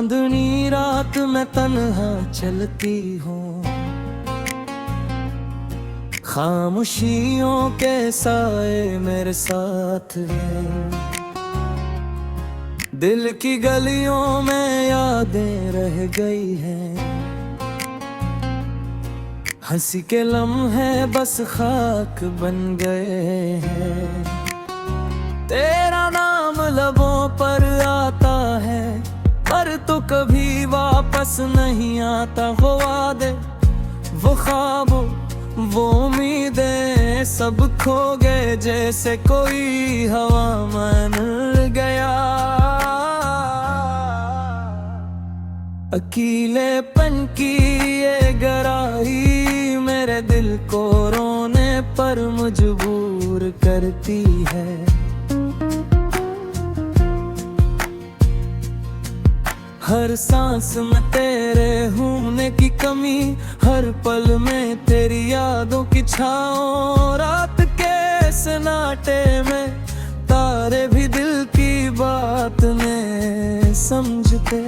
चांदनी रात में तन्हा चलती हूँ, खामोशियों के साए मेरे साथ हैं। दिल की गलियों में यादें रह गई हैं, हंसी के लम्हे बस खाक बन गए हैं। तेरा नाम लबों पर आता है पर तो कभी वापस नहीं आता। वो वादे, वो ख्वाब, वो उम्मीदें सब खो गए जैसे कोई हवा मान गया। अकेलेपन की ये गहराई मेरे दिल को रोने पर मजबूर करती है। हर सांस में तेरे होने की कमी, हर पल में तेरी यादों की छाँव। रात के सन्नाटे में तारे भी दिल की बात में समझते।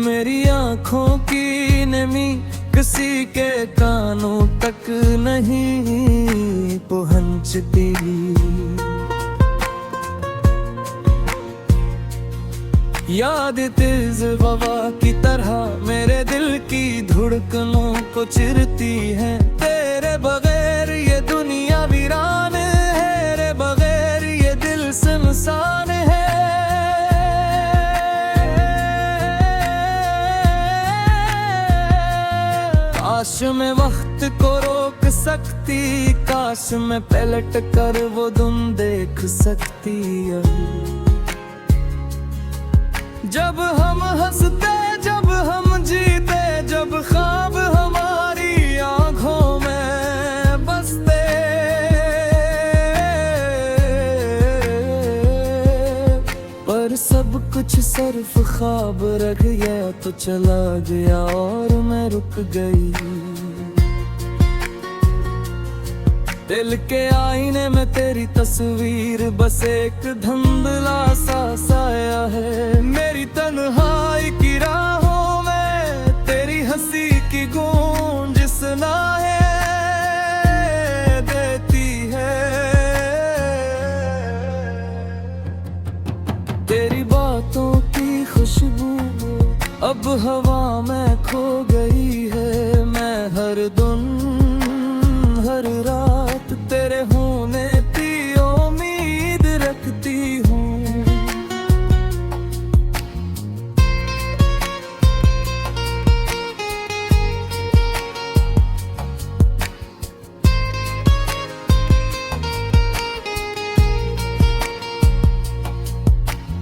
मेरी आँखों की नमी किसी के कानों तक नहीं पहुँचती। याद तेज हवा की तरह मेरे दिल की धड़कनों को चिरती है। तेरे बगैर ये दुनिया वीरान है, तेरे बगैर ये दिल सुनसान है। काश मैं वक्त को रोक सकती, काश मैं पलट कर वो दिन देख सकती। जब हम हंसते, जब हम जीते, जब ख्वाब हमारी आँखों में बसते। पर सब कुछ सिर्फ ख्वाब रह गया तो चला गया और मैं रुक गई। दिल के आईने में तेरी तस्वीर बस एक धुंधला सा साया है। मेरी तन्हाई की राहों में तेरी हंसी की गूंज सुनाए देती है। तेरी बातों की खुशबू अब हवा में खो गई है। मैं हर दिन, हर रात तेरे होने की उम्मीद रखती हूँ।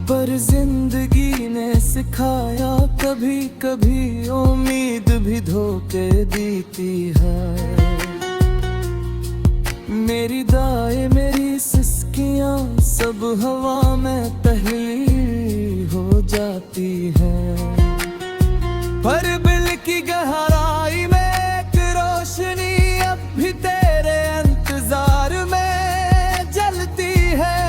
पर जिंदगी ने सिखाया कभी कभी उम्मीद भी धोखे देती है। मेरी दाएं, मेरी सिसकियां सब हवा में तहलील हो जाती है। पर दिल की गहराई में एक रोशनी अब भी तेरे इंतजार में जलती है।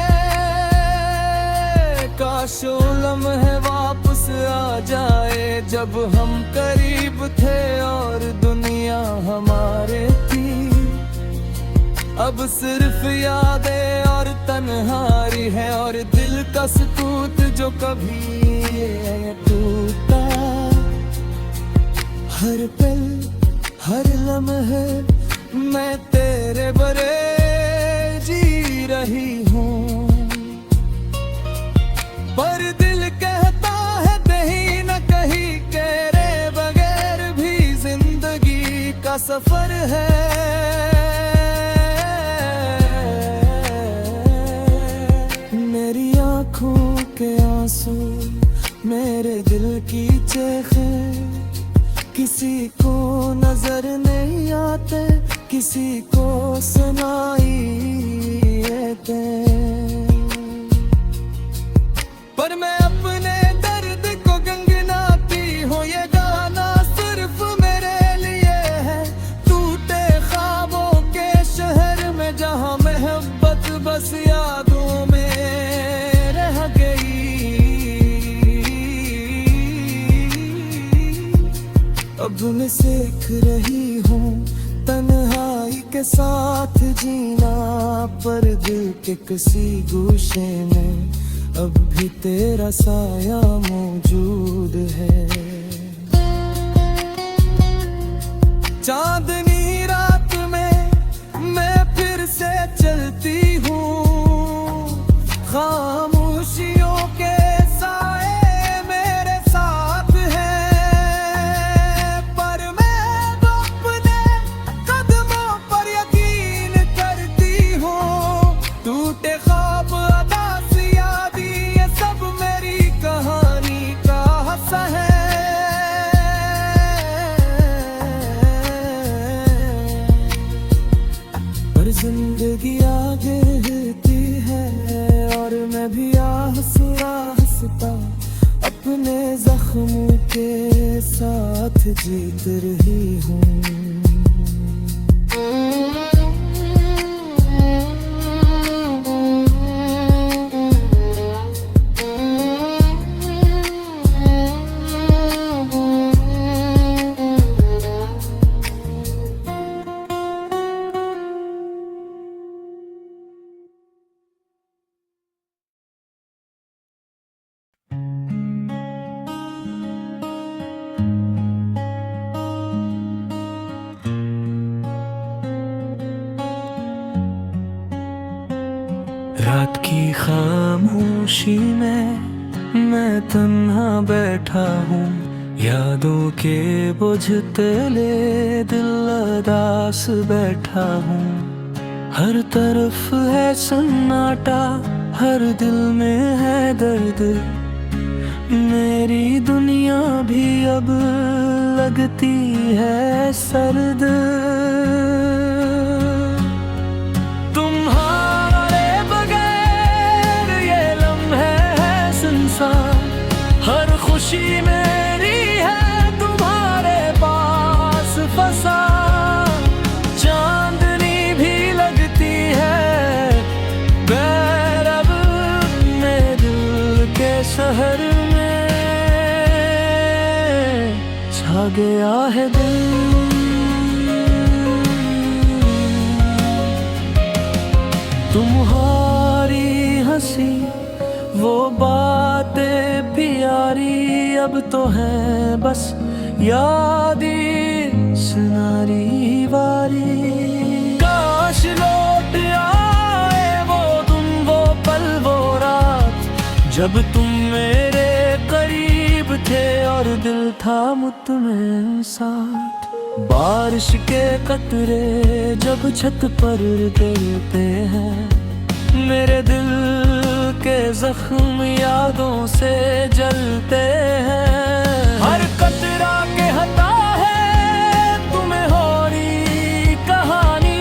काश वो लम्हे वापस आ जाए जब हम करीब थे और दुनिया हमारे थी। अब सिर्फ यादें और तन्हाई है और दिल का सुकून जो कभी टूटा। हर पल, हर लम्हे मैं तेरे बरे जी रही हूँ। पर दिल कहता है कहीं न कहीं तेरे बगैर भी जिंदगी का सफर है। मेरी आँखों के आंसू, मेरे दिल की चेखें किसी को नजर नहीं आते, किसी को सुनाई देते। पर मैं अपने दर्द को गुनगुनाती हूँ, ये गाना सिर्फ मेरे लिए है। टूटे ख्वाबों के शहर में जहाँ मोहब्बत बस यादों में अब मैं सीख रही हूँ तन्हाई के साथ जीना, पर दिल के किसी गोशे में अब भी तेरा साया मौजूद है। चांदनी रात में मैं फिर से चलती हूँ, खामोशियों के साए मेरे साथ हैं, पर मैं तो अपने कदमों पर यकीन करती हूँ। टूटे ख्वाब अदास यादी ये सब मेरी कहानी का हिस्सा है। पर जिंदगी आगे रहती है और मैं भी आहिस्ता आहिस्ता अपने जख्मों के साथ जीत रही हूँ। रात की खामोशी में मैं तन्हा बैठा हूँ, यादों के बुझते ले दिल उदास बैठा हूँ। हर तरफ है सन्नाटा, हर दिल में है दर्द, मेरी दुनिया भी अब लगती है सर्द। हर खुशी मेरी है तुम्हारे पास फंसा, चांदनी भी लगती है गैर अब मेरे दिल के शहर में छा गया है दिल। तुम्हारी हंसी वो बातें प्यारी अब तो है बस यादी सुनारी वारी। काश लौट आए वो तुम वो पल वो रात जब तुम मेरे करीब थे और दिल था मुझमें साथ। बारिश के कतरे जब छत पर गिरते हैं, मेरे दिल के जख्म यादों से जलते हैं। हर कतरा कहता है तुम्हें होरी कहानी,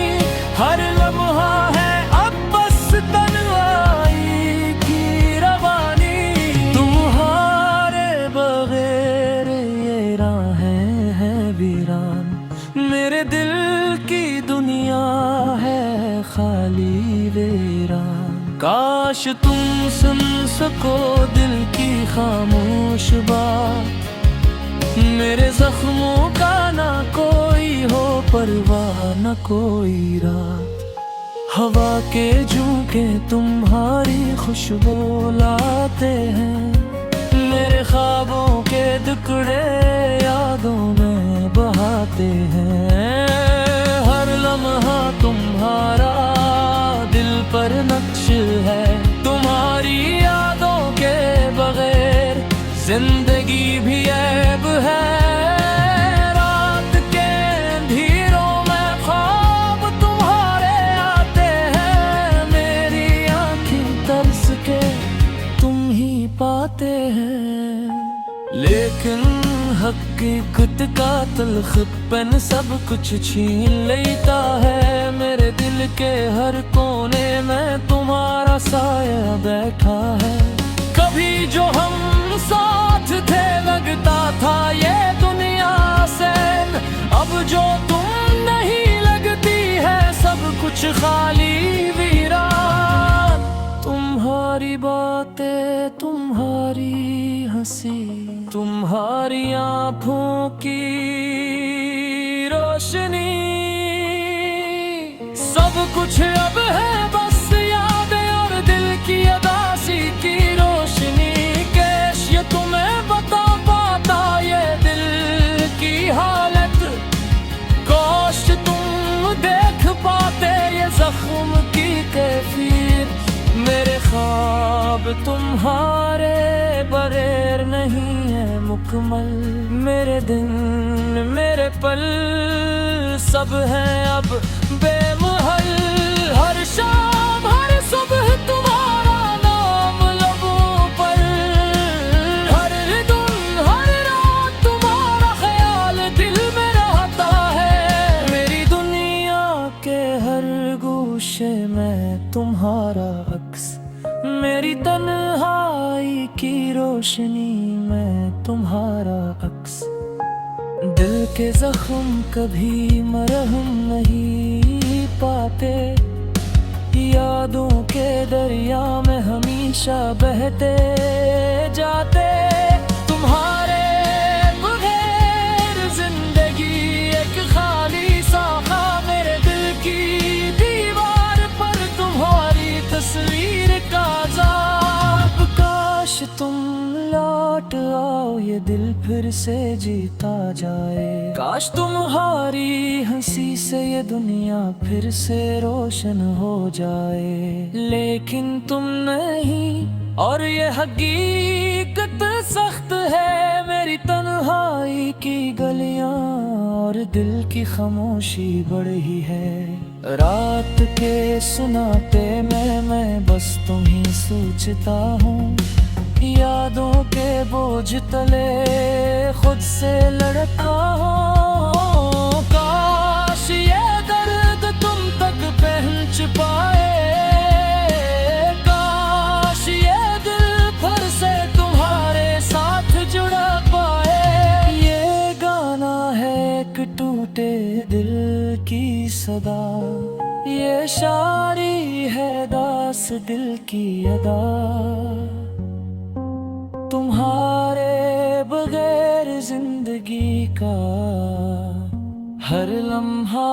हर लम्हा है अब बस तन्हाई की रवानी। तुम्हारे बगैर ये राहें हैं वीरान, मेरे दिल की दुनिया है खाली वीरान। काश तुम सुन सको दिल की खामोश बात, मेरे जख्मों का ना कोई हो परवाह न कोई रात। हवा के झोंके तुम्हारी खुशबू लाते हैं, मेरे ख्वाबों के टुकड़े यादों में बहाते हैं। हर लम्हा तुम्हारा दिल पर नक्श है, तुम्हारी यादों के बगैर जिंदगी भी ऐब है। रात के अंधेरों में ख्वाब तुम्हारे आते हैं, मेरी आँखें तरस के तुम ही पाते हैं। लेकिन हकीकत का तलखपन सब कुछ छीन लेता है, मेरे दिल के हर कोने में तुम्हारा साया बैठा है। कभी जो हम साथ थे लगता था ये दुनिया से, अब जो तुम नहीं लगती है सब कुछ खाली वीरान। तुम्हारी बातें तुम्हारी हंसी तुम्हारी आँखों की रोशनी सब कुछ अब है, बस यादें और दिल की अदासी की रोशनी। कैश ये तुम्हें बता पाता ये दिल की हालत, काश तुम देख पाते ये जख्म की कैफियत। मेरे ख्वाब तुम्हारे बगैर नहीं है मुकम्मल, मेरे दिन मेरे पल सब हैं अब बेमहल। हर शाम हर सुबह तुम्हारा नाम लबों पर, हर दिन हर रात तुम्हारा ख्याल दिल में रहता है। मेरी दुनिया के हर गोशे में तुम्हारा अक्स, मेरी तन्हाई की रोशनी में तुम्हारा अक्स। दिल के जख्म कभी मरहम नहीं पाते, यादों के दरिया में हमेशा बहते जाते। तुम्हारे बगैर जिंदगी एक खाली साखा, मेरे दिल की दीवार पर तुम्हारी तस्वीर का जाप। काश तुम लौट आओ ये दिल फिर से जीता जाए, काश तुम्हारी हंसी से ये दुनिया फिर से रोशन हो जाए। लेकिन तुम नहीं और ये हकीकत सख्त है, मेरी तन्हाई की गलियां और दिल की खामोशी बढ़ी है। रात के सुनाते मैं बस तुम ही सोचता हूँ, यादों के बोझ तले खुद से लड़ता हूँ। काश ये दर्द तुम तक पहुँच पाए, काश ये दिल फिर से तुम्हारे साथ जुड़ा पाए। ये गाना है एक टूटे दिल की सदा, ये शायरी है दास दिल की अदा। तुम्हारे बगैर जिंदगी का हर लम्हा